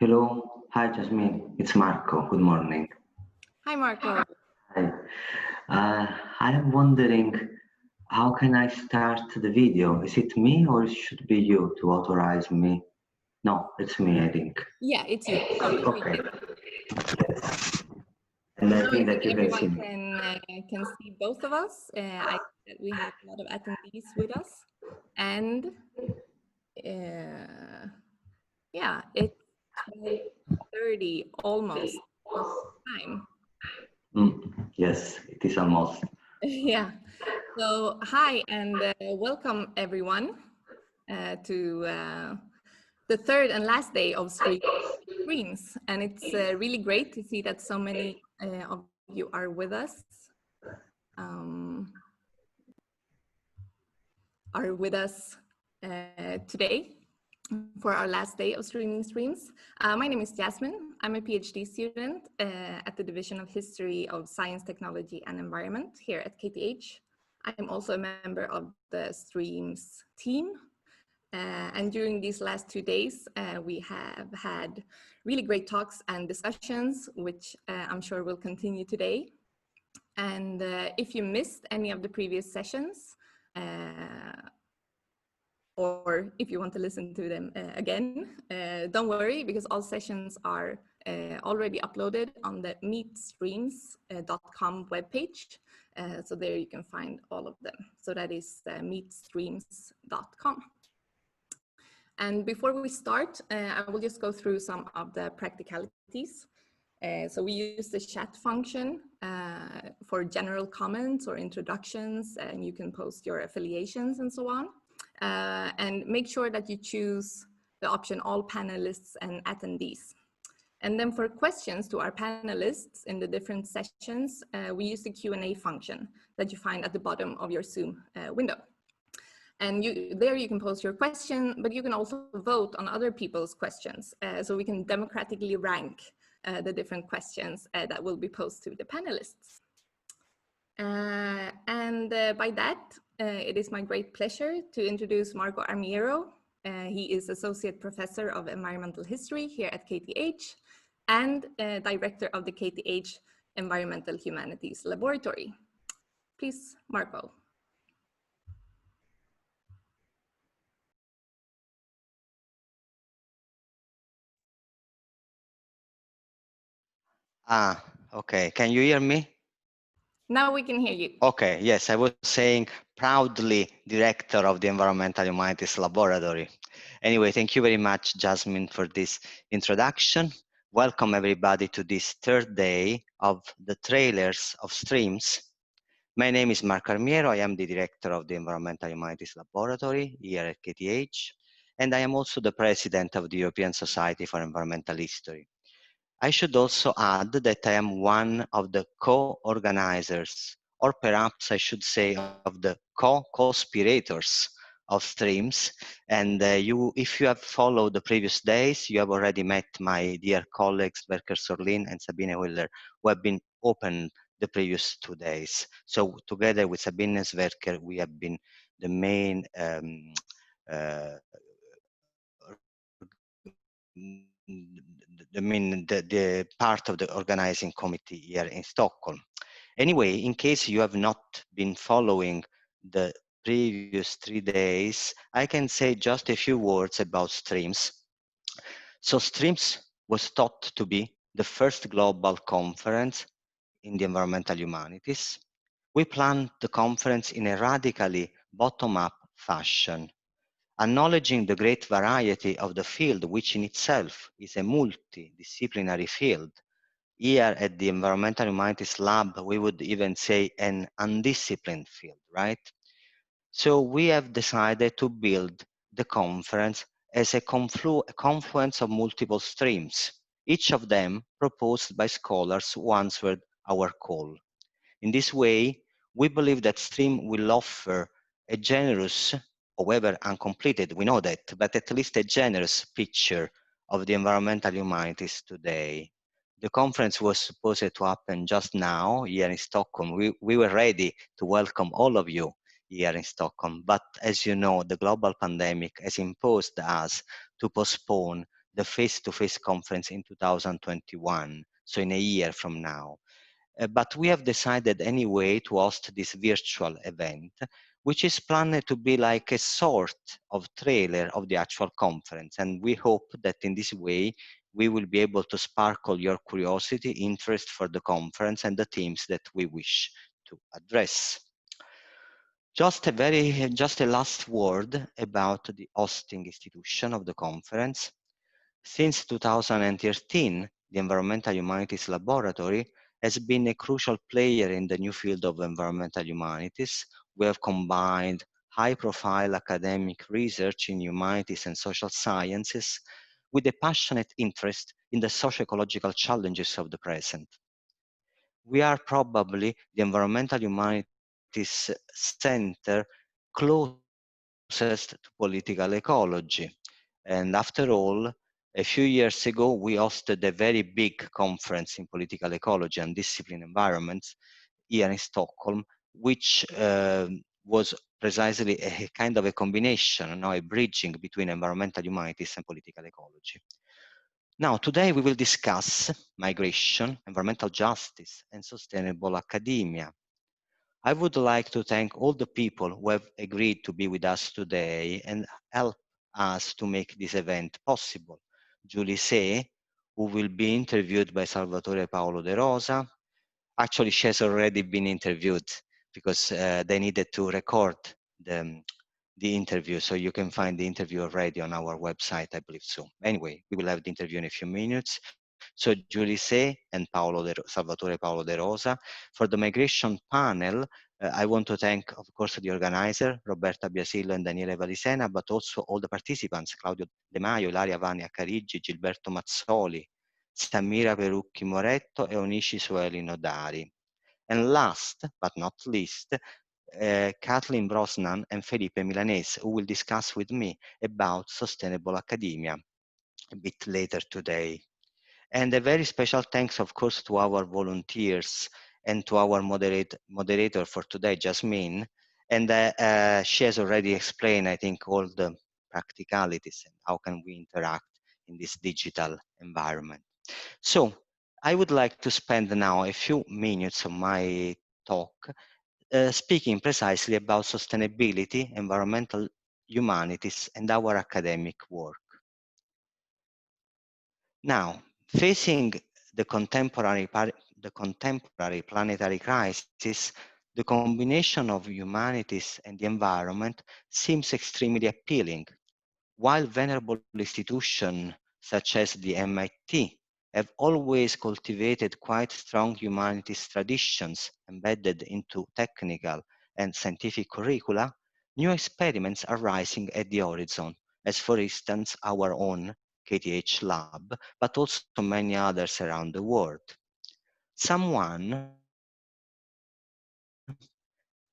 Hello, hi Jasmine, it's Marco. Good morning. Hi, Marco. Hi. I am wondering how can I start the video? Is it me or it should be you to authorize me? No, it's me, I think. Yeah, it's you. So you take Okay, it. yes. And So I I think think that you can everyone see me. can see both of us. I think that we have a lot of attendees with us, and yeah, it's 12:30 almost time. Yes, it is almost. Yeah. So hi and welcome everyone to the third and last day of streams, and it's really great to see that so many of you are with us. Um, are with us today for our last day of streams. My name is Jasmine. I'm a PhD student at the Division of History of Science, Technology and Environment here at KTH. I'm also a member of the streams team. And during these last 2 days, we have had really great talks and discussions, which I'm sure will continue today. And if you missed any of the previous sessions, or if you want to listen to them again, don't worry, because all sessions are already uploaded on the meetstreams.com webpage. So there you can find all of them. So that is meetstreams.com. And before we start, I will just go through some of the practicalities. So we use the chat function for general comments or introductions, and you can post your affiliations and so on. And make sure that you choose the option all panelists and attendees. And then for questions to our panelists in the different sessions, we use the Q&A function that you find at the bottom of your Zoom window. And there you can post your question, but you can also vote on other people's questions. So we can democratically rank the different questions that will be posed to the panelists. And by that, it is my great pleasure to introduce Marco Armiero. He is Associate Professor of Environmental History here at KTH and Director of the KTH Environmental Humanities Laboratory. Please, Marco. Okay. Can you hear me? Now we can hear you. Okay. Yes, I was saying proudly director of the Environmental Humanities Laboratory. Anyway, thank you very much, Jasmine, for this introduction. Welcome everybody to this third day of the trailers of streams. My name is Marco Armiero. I am the director of the Environmental Humanities Laboratory here at KTH, and I am also the president of the European Society for Environmental History. I should also add that I am one of the co-organizers, or perhaps I should say of the co-conspirators of streams. And if you have followed the previous days, you have already met my dear colleagues, Berker Sorlin and Sabine Willer, who have been open the previous 2 days. So together with Sabine Sverker, we have been the main the part of the organizing committee here in Stockholm. Anyway, in case you have not been following the previous 3 days, I can say just a few words about streams. So streams was thought to be the first global conference in the environmental humanities. We planned the conference in a radically bottom-up fashion, acknowledging the great variety of the field, which in itself is a multidisciplinary field. Here at the Environmental Humanities Lab, we would even say an undisciplined field, right? So we have decided to build the conference as a confluence of multiple streams, each of them proposed by scholars who answered our call. In this way, we believe that stream will offer a generous, however uncompleted, we know that, but at least a generous picture of the environmental humanities today. The conference was supposed to happen just now here in Stockholm. We were ready to welcome all of you here in Stockholm, but as you know, the global pandemic has imposed us to postpone the face-to-face conference in 2021, so in a year from now. But we have decided anyway to host this virtual event, which is planned to be like a sort of trailer of the actual conference. And we hope that in this way, we will be able to sparkle your curiosity, interest for the conference and the themes that we wish to address. Just a last word about the hosting institution of the conference. Since 2013, the Environmental Humanities Laboratory has been a crucial player in the new field of environmental humanities. We have combined high-profile academic research in humanities and social sciences with a passionate interest in the socio-ecological challenges of the present. We are probably the environmental humanities center closest to political ecology. And after all, a few years ago, we hosted a very big conference in political ecology and discipline environments here in Stockholm, which was precisely a kind of a combination, a bridging between environmental humanities and political ecology. Now, today we will discuss migration, environmental justice, and sustainable academia. I would like to thank all the people who have agreed to be with us today and help us to make this event possible. Julie Say, who will be interviewed by Salvatore Paolo De Rosa. Actually, she has already been interviewed because they needed to record the interview. So you can find the interview already on our website, I believe so. Anyway, we will have the interview in a few minutes. So Julie Say and Salvatore Paolo De Rosa. For the migration panel, I want to thank, of course, the organizer, Roberta Biasillo and Daniele Valisena, but also all the participants, Claudio De Maio, Ilaria Vania Carigi, Gilberto Mazzoli, Samira Perucchi Moretto, e Onishi Sueli Nodari. And last but not least, Kathleen Brosnan and Felipe Milanese, who will discuss with me about sustainable academia a bit later today. And a very special thanks, of course, to our volunteers and to our moderator for today, Jasmine. And she has already explained, I think, all the practicalities and how can we interact in this digital environment. So I would like to spend now a few minutes of my talk speaking precisely about sustainability, environmental humanities, and our academic work. Now, facing the contemporary planetary crisis, the combination of humanities and the environment seems extremely appealing. While venerable institutions such as the MIT have always cultivated quite strong humanities traditions embedded into technical and scientific curricula, new experiments are rising at the horizon, as for instance our own KTH lab, but also many others around the world. Someone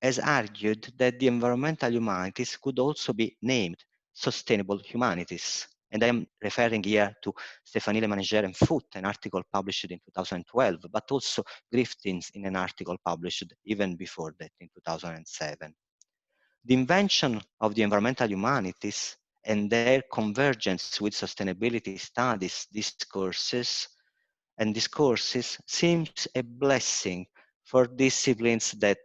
has argued that the environmental humanities could also be named sustainable humanities. And I am referring here to Stefanile Manager and Foot, an article published in 2012, but also Griffiths in an article published even before that in 2007. The invention of the environmental humanities and their convergence with sustainability studies discourses seems a blessing for disciplines that,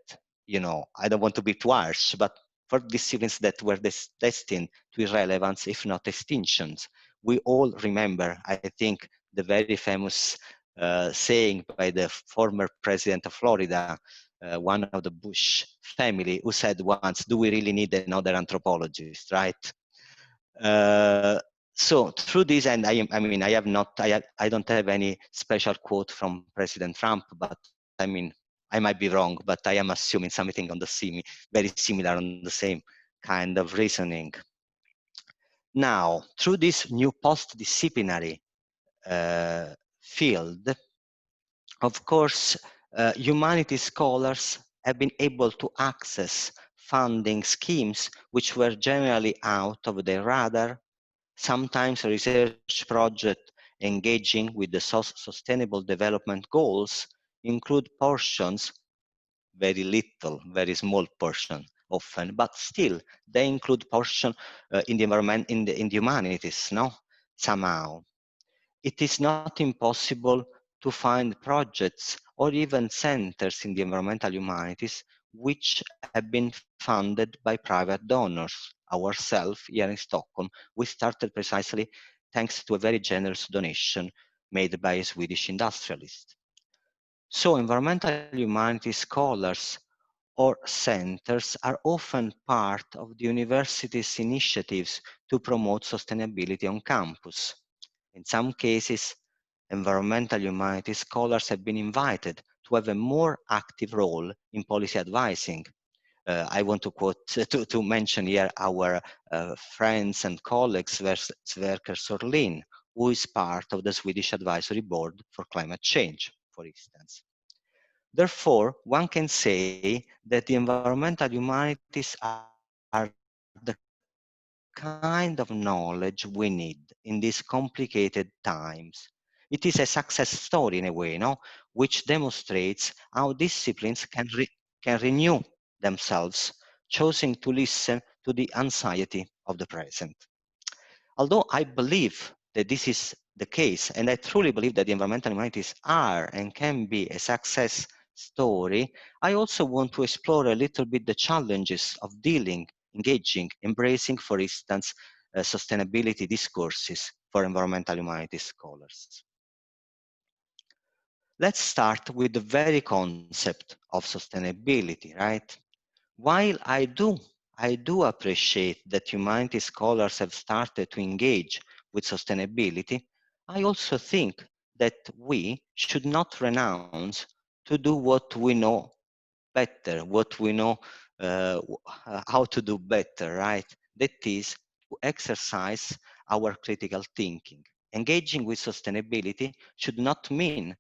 I don't want to be too harsh, but for disciplines that were destined to irrelevance, if not extinctions. We all remember, I think, the very famous saying by the former president of Florida, one of the Bush family, who said once, "Do we really need another anthropologist?" Right? So through this, and I don't have any special quote from President Trump, but I might be wrong, but I am assuming something on the very similar on the same kind of reasoning. Now, through this new post-disciplinary field, of course, humanities scholars have been able to access funding schemes which were generally out of their radar. Sometimes a research project engaging with the sustainable development goals include portions, very little, very small portion often, but still they include portion in the environment, in the humanities, no? Somehow. it is not impossible to find projects or even centers in the environmental humanities which have been funded by private donors. Ourselves here in Stockholm, we started precisely thanks to a very generous donation made by a Swedish industrialist. So environmental humanities scholars or centers are often part of the university's initiatives to promote sustainability on campus. In some cases, environmental humanities scholars have been invited to have a more active role in policy advising. I want to quote to mention here our friends and colleagues Sverker Sorlin, who is part of the Swedish Advisory Board for Climate Change, for instance. Therefore, one can say that the environmental humanities are the kind of knowledge we need in these complicated times. It is a success story in a way, which demonstrates how disciplines can renew themselves, choosing to listen to the anxiety of the present. Although I believe that this is the case, and I truly believe that the environmental humanities are and can be a success story, I also want to explore a little bit the challenges of dealing, engaging, embracing, for instance, sustainability discourses for environmental humanities scholars. Let's start with the very concept of sustainability, right? While I do appreciate that humanities scholars have started to engage with sustainability, I also think that we should not renounce to do what we know better, what we know how to do better, right? That is to exercise our critical thinking. Engaging with sustainability should not mean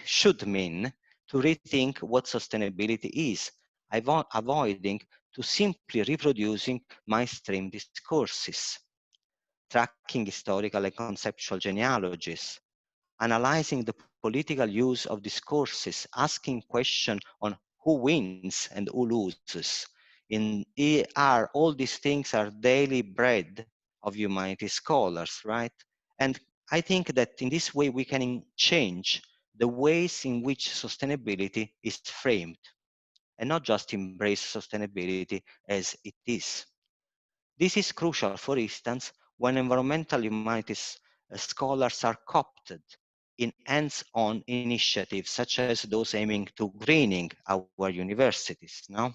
should mean to rethink what sustainability is, avoiding to simply reproducing mainstream discourses, tracking historical and conceptual genealogies, analyzing the political use of discourses, asking questions on who wins and who loses. Are all these things are daily bread of humanities scholars, right? And I think that in this way we can change the ways in which sustainability is framed and not just embrace sustainability as it is. This is crucial, for instance, when environmental humanities scholars are co-opted in hands-on initiatives such as those aiming to greening our universities. Now,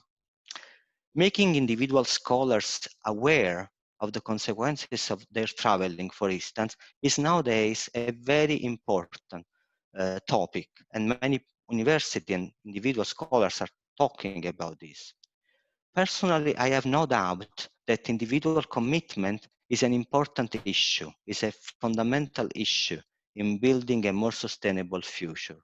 making individual scholars aware of the consequences of their traveling, for instance, is nowadays a very important topic, and many university and individual scholars are talking about this. Personally, I have no doubt that individual commitment is an important issue, is a fundamental issue in building a more sustainable future.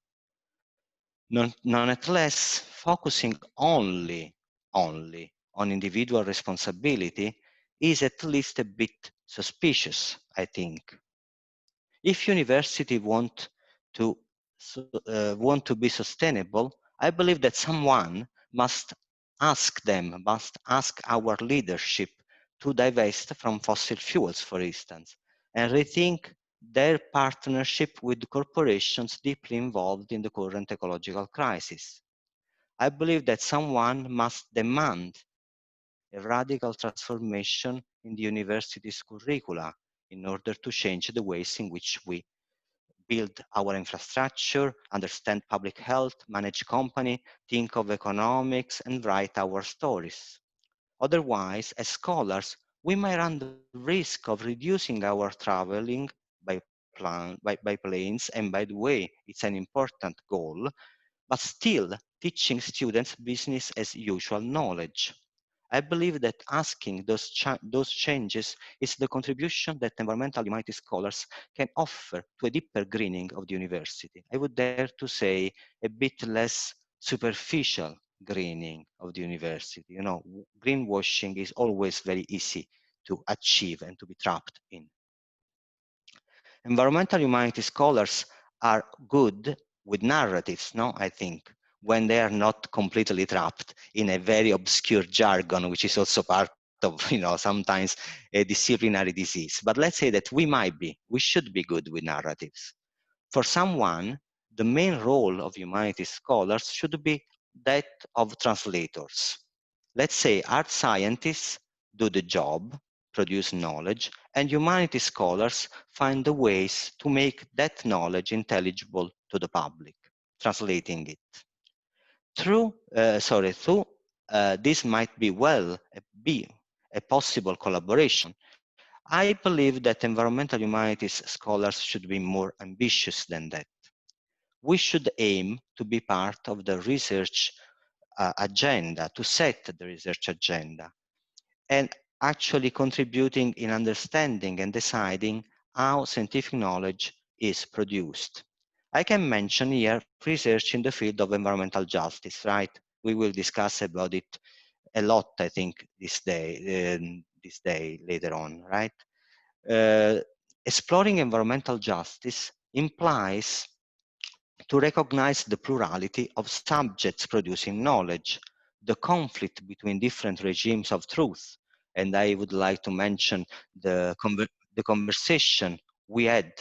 Nonetheless, focusing only on individual responsibility is at least a bit suspicious, I think. If university to want to be sustainable, I believe that someone must ask our leadership to divest from fossil fuels, for instance, and rethink their partnership with corporations deeply involved in the current ecological crisis. I believe that someone must demand a radical transformation in the university's curricula in order to change the ways in which we build our infrastructure, understand public health, manage company, think of economics, and write our stories. Otherwise, as scholars, we may run the risk of reducing our traveling by planes, and by the way, it's an important goal, but still teaching students business as usual knowledge. I believe that asking those changes is the contribution that environmental humanities scholars can offer to a deeper greening of the university. I would dare to say a bit less superficial greening of the university. You know, greenwashing is always very easy to achieve and to be trapped in. Environmental humanities scholars are good with narratives, no, I think, when they are not completely trapped in a very obscure jargon, which is also part of, sometimes a disciplinary disease. But let's say that we should be good with narratives. For someone, the main role of humanities scholars should be that of translators. Let's say art scientists do the job, produce knowledge, and humanities scholars find the ways to make that knowledge intelligible to the public, translating it. Through this might be a possible collaboration. I believe that environmental humanities scholars should be more ambitious than that. We should aim to be part of the research agenda, to set the research agenda, and actually contributing in understanding and deciding how scientific knowledge is produced. I can mention here research in the field of environmental justice, right? We will discuss about it a lot, I think, this day later on, right? Uh, Exploring environmental justice implies to recognize the plurality of subjects producing knowledge, the conflict between different regimes of truth. And I would like to mention the conversation we had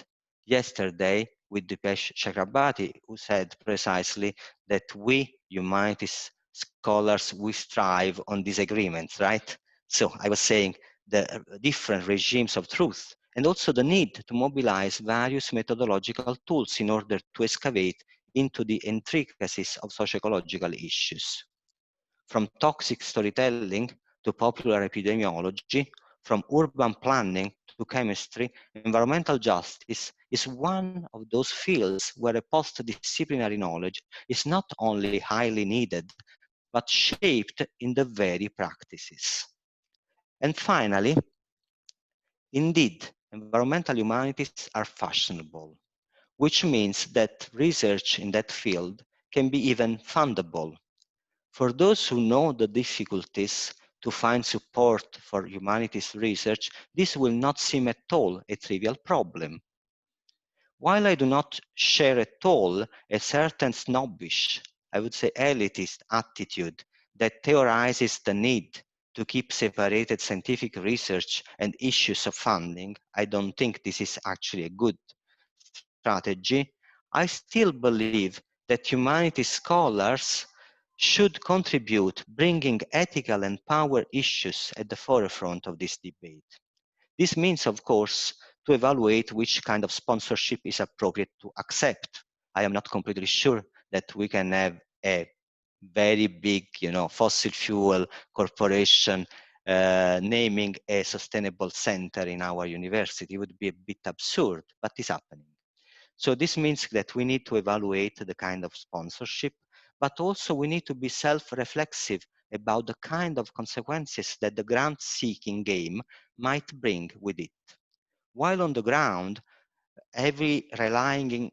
yesterday with Dipesh Chakrabarti, who said precisely that we humanities scholars, we strive on disagreements, right? So I was saying the different regimes of truth, and also the need to mobilize various methodological tools in order to excavate into the intricacies of socio-ecological issues. From toxic storytelling to popular epidemiology, from urban planning to chemistry, environmental justice is one of those fields where a post-disciplinary knowledge is not only highly needed, but shaped in the very practices. And finally, indeed, environmental humanities are fashionable, which means that research in that field can be even fundable. For those who know the difficulties to find support for humanities research, this will not seem at all a trivial problem. While I do not share at all a certain snobbish, I would say elitist attitude that theorizes the need to keep separated scientific research and issues of funding, I don't think this is actually a good strategy. I still believe that humanities scholars should contribute bringing ethical and power issues at the forefront of this debate. This means, of course, to evaluate which kind of sponsorship is appropriate to accept. I am not completely sure that we can have a very big, fossil fuel corporation naming a sustainable center in our university. It would be a bit absurd, but it's happening. So this means that we need to evaluate the kind of sponsorship, but also we need to be self-reflexive about the kind of consequences that the grant-seeking game might bring with it. While on the ground, heavy relying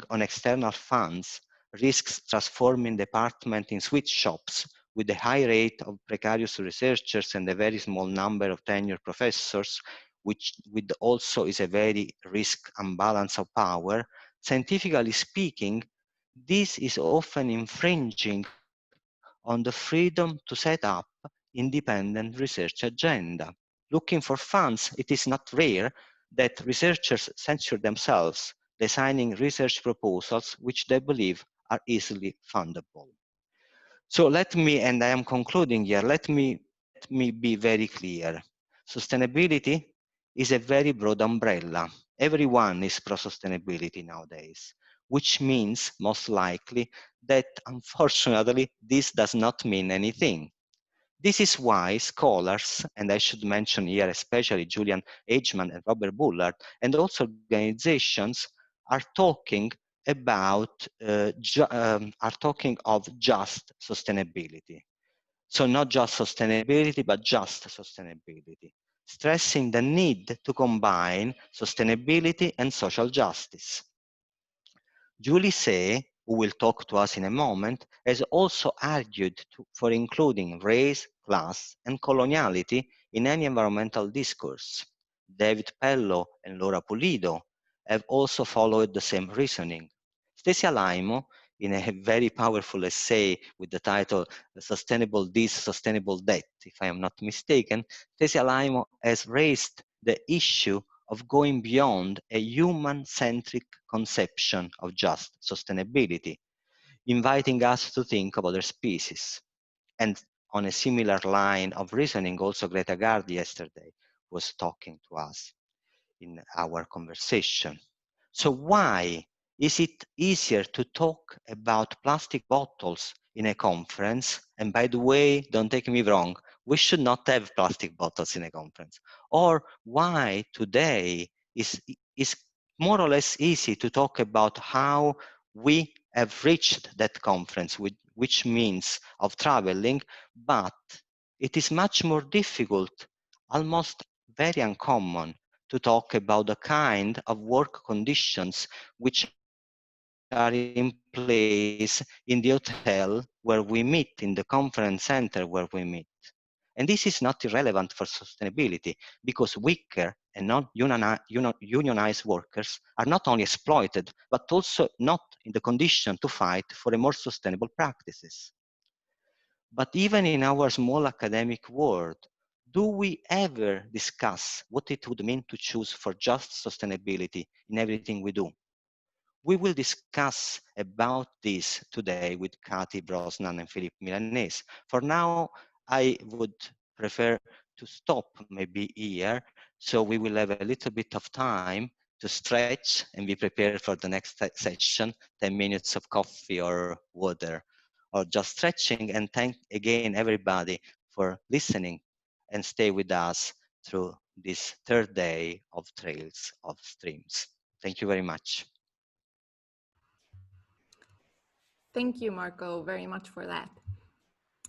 on external funds risks transforming departments in sweet shops with a high rate of precarious researchers and a very small number of tenured professors, which with also is a very risk imbalance of power. Scientifically speaking, this is often infringing on the freedom to set up independent research agenda. Looking for funds, it is not rare that researchers censure themselves, designing research proposals which they believe are easily fundable. So let me, and I am concluding here, let me be very clear. Sustainability is a very broad umbrella. Everyone is pro-sustainability nowadays, which means most likely that unfortunately this does not mean anything. This is why scholars, and I should mention here especially Julian Ageman and Robert Bullard, and also organizations are talking about are talking of just sustainability. So not just sustainability, but just sustainability, stressing the need to combine sustainability and social justice. Julie Say, who will talk to us in a moment, has also argued for including race, class, and coloniality in any environmental discourse. David Pello and Laura Pulido have also followed the same reasoning. Stacy Alaimo in a very powerful essay with the title Sustainable This, Sustainable That, if I am not mistaken, Tesi Alaimo has raised the issue of going beyond a human-centric conception of just sustainability, inviting us to think of other species. And on a similar line of reasoning, also Greta Gardi yesterday was talking to us in our conversation. So why is it easier to talk about plastic bottles in a conference? And by the way, don't take me wrong, we should not have plastic bottles in a conference. Or why today is more or less easy to talk about how we have reached that conference, which means of traveling, but it is much more difficult, almost very uncommon, to talk about the kind of work conditions which are in place in the hotel where we meet, in the conference center where we meet. And this is not irrelevant for sustainability, because weaker and non-unionized workers are not only exploited, but also not in the condition to fight for a more sustainable practices. But even in our small academic world, do we ever discuss what it would mean to choose for just sustainability in everything we do? We will discuss about this today with Kati Brosnan and Philippe Milanese. For now, I would prefer to stop maybe here, so we will have a little bit of time to stretch and be prepared for the next session, 10 minutes of coffee or water, or just stretching, and thank again everybody for listening and stay with us through this third day of Trails of Streams. Thank you very much. Thank you, Marco, very much for that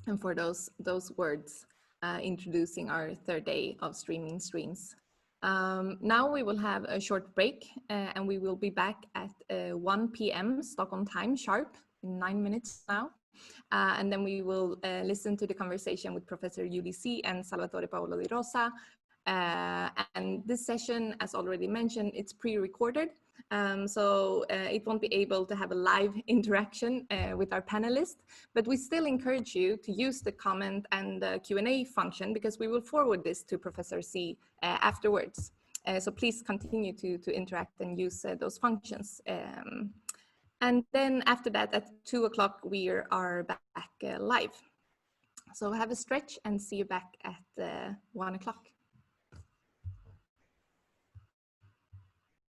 and for those words introducing our third day of streaming streams. Now we will have a short break and we will be back at 1 p.m. Stockholm time sharp in 9 minutes now. And then we will listen to the conversation with Professor Julie C. and Salvatore Paolo Di Rosa. And this session, as already mentioned, it's pre-recorded. So it won't be able to have a live interaction with our panelists, but we still encourage you to use the comment and the Q&A function, because we will forward this to Professor C afterwards. So please continue to interact and use those functions. And then after that, at 2 o'clock, we are back live. So have a stretch and see you back at 1 o'clock.